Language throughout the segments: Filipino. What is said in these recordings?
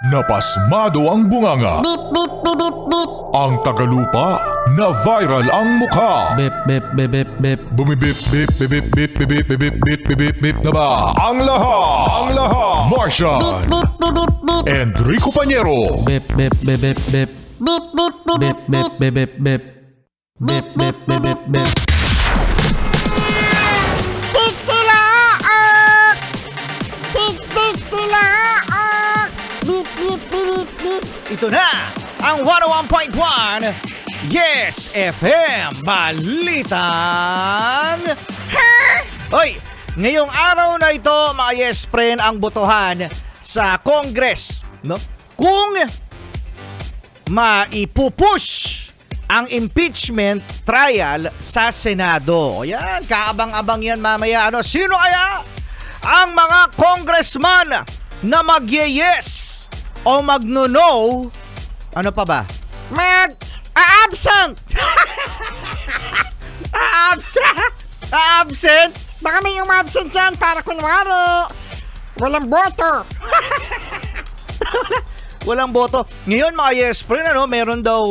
Napasmado ang bunganga. Beep, beep, beep, beep, beep. Ang tagalupa na viral ang mukha. Bip, bip, bip, bip, bip. Bumibip, bip, bip, bip, bip, bip, bip, bip, bip, bip, bip, bip na ba? Ang lahat! Martian! Beep, beep, beep, beep. Enrico Pañero! Bip, bip, bip, bip, bip. Beep, beep, beep, Bip, beep, bip, bip, bip, bip. Bip, bip, bip, bip, bip. Pigtilaak! Pigtilaak! Beep, beep, beep, beep, beep. Ito na ang 101.1 Yes FM Balitan. Hoy, ngayong araw na ito mga Yes Friend ang botohan sa Congress, no? Kung maipupush ang impeachment trial sa Senado. O yan, kaabang-abang yan mamaya. Sino kaya ang mga congressman na mag-yes o mag-no? Ano pa ba? Absent! Absent? Baka may umabsent dyan para kunwari walang boto. Walang boto. Ngayon mga yes friend, meron daw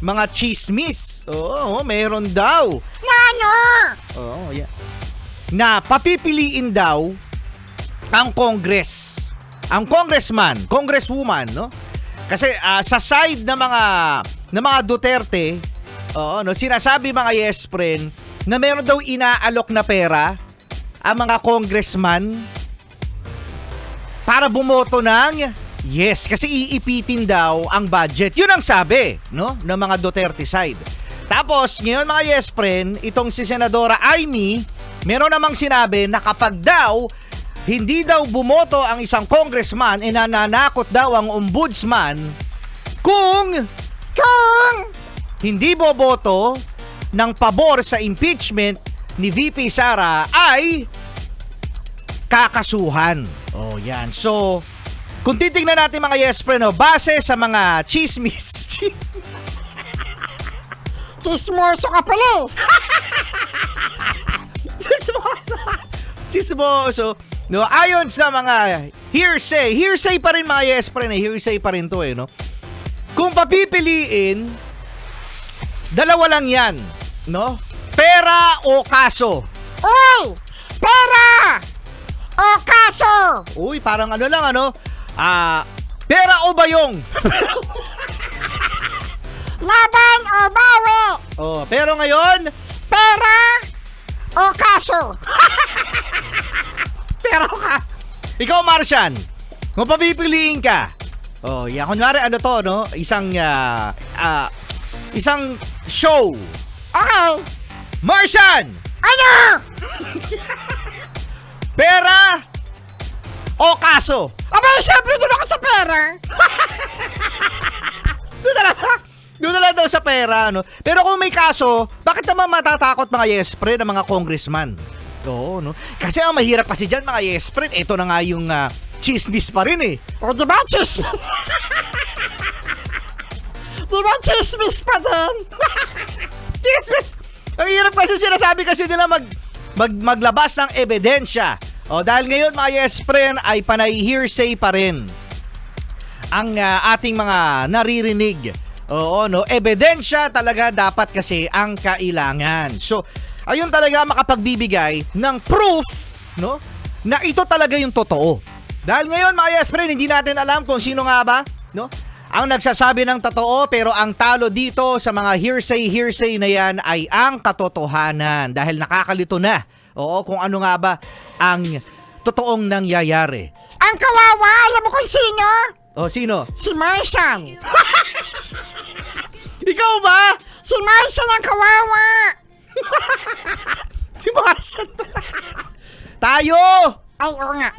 mga chismis. Oo, meron daw. Nano? Oo, yeah. Na papipiliin daw ang Congress. Ang congressman, congresswoman, no? Kasi sa side ng mga Duterte, sinasabi mga yes friend na meron daw inaalok na pera ang mga congressman para bumoto ng yes, kasi iipitin daw ang budget. Yun ang sabi, no, ng mga Duterte side. Tapos, ngayon mga yes friend, itong si Senadora Amy, meron namang sinabi na kapag daw hindi daw bumoto ang isang congressman, nananakot daw ang ombudsman kung hindi boboto ng pabor sa impeachment ni VP Sara ay kakasuhan. Oh, yan. So, kung titignan natin mga yes friend, base sa mga chismis. Chismoso ka pala eh. Chismoso. No, ayon sa mga hearsay pa rin mga yes friend, hearsay pa rin to no. Kung papipiliin, dalawa lang yan, no? Pera o kaso. Uy! Pera! O kaso! Uy, parang pera o bayong. Laban o bawi! Pero ngayon, Pera o kaso! pero ikaw Martian, kung papipiliin ka, kunwari no? Isang show. Okay! Martian! Ano? Pera o kaso? Abay, syempre doon ako sa pera! Doon na lang daw sa pera, no? Pero kung may kaso, bakit naman matatakot mga yes friend ng mga congressman? Oo, no? Kasi ang mahirap kasi dyan mga yes friend, ito na nga yung chismis pa rin eh. O diba chismis? Diba chismis pa din? Chismis! Ang hirap kasi sinasabi kasi nila maglabas ng ebidensya. Dahil ngayon mga yes friend ay panay hearsay pa rin ang ating mga naririnig. Ebidensya talaga dapat kasi ang kailangan. So, ayun talaga makapagbibigay ng proof, no, na ito talaga yung totoo. Dahil ngayon mga yes friend, hindi natin alam kung sino nga ba, no, ang nagsasabi ng totoo, pero ang talo dito sa mga hearsay na yan ay ang katotohanan. Dahil nakakalito na, kung ano nga ba ang totoong nangyayari. Ang kawawa, alam mo kung sino? Sino? Si Martian. Ikaw ba? Si Martian ang kawawa. Si Martian pala. Tayo! Ay, oo nga.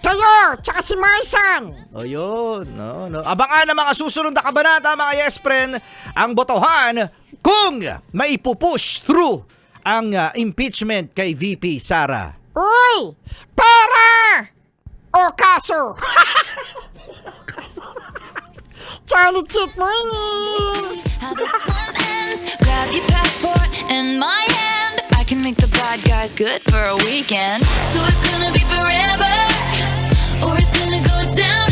Kayo, tsaka si Martian. Yun. No. Abangan ang mga susunod na kabanata, mga yes friend, ang botohan kung maipupush through ang impeachment kay VP Sara. Uy! Pera! O kaso? Charlie Kit Morning! How this one ends, grab your passport and my hand. I can make the bad guys good for a weekend. So it's gonna be forever, or it's gonna go down.